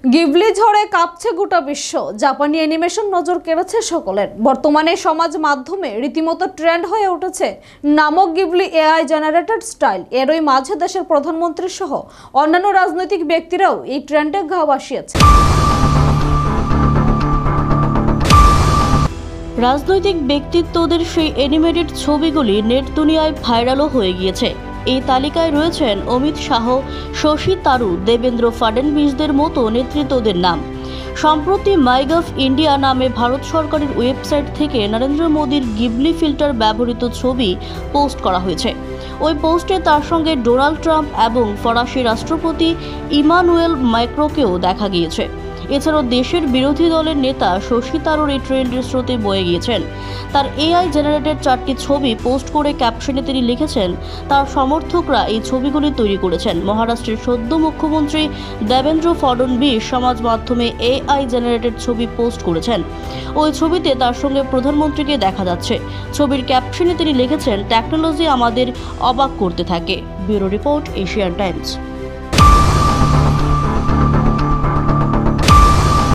Ghibli ঝড়ে কাঁপছে গোটা বিশ্ব। জাপানি অ্যানিমেশন নজর কেড়েছে সকলের। বর্তমানে সমাজ মাধ্যমে রীতিমতো ট্রেন্ড হয়ে উঠেছে নামক গিবলি এআই জেনারেটেড স্টাইল। এরই মাঝে দেশের প্রধানমন্ত্রী সহ অন্যান্য রাজনৈতিক ব্যক্তিরাও এই ট্রেন্ডে ঘা ভাসিয়েছে। রাজনৈতিক ব্যক্তিত্বদের সেই অ্যানিমেটেড ছবিগুলি নেট দুনিয়ায় ভাইরালও হয়ে গিয়েছে। এই তালিকায় রয়েছেন অমিত শাহ, শশী থারুর, দেবেন্দ্র ফাডনবিসদের মতো নেতৃত্বদের নাম। সম্প্রতি মাইগভ ইন্ডিয়া নামে ভারত সরকারের ওয়েবসাইট থেকে নরেন্দ্র মোদীর গিবলি ফিল্টার ব্যবহৃত ছবি পোস্ট করা হয়েছে। ওই পোস্টে তার সঙ্গে ডোনাল্ড ট্রাম্প এবং ফরাসি রাষ্ট্রপতি ইমানুয়েল ম্যাক্রোকেও দেখা গিয়েছে। এছাড়াও দেশের বিরোধী দলের নেতা শশী থারুর এই ট্রেন্ডের স্রোতে বয়ে গিয়েছেন। তার এআই জেনারেটেড 4টি ছবি পোস্ট করে ক্যাপশনে তিনি লিখেছেন, তার সমর্থকরা এই ছবিগুলি তৈরি করেছেন। মহারাষ্ট্রের সদ্য মুখ্যমন্ত্রী দেবেন্দ্র ফাডনবিস সমাজ মাধ্যমে এআই জেনারেটেড ছবি পোস্ট করেছেন। ওই ছবিতে তার সঙ্গে প্রধানমন্ত্রীকে দেখা যাচ্ছে। ছবির ক্যাপশনে তিনি লিখেছেন, টেকনোলজি আমাদের অবাক করতে থাকে। Bureau report, Asian Times.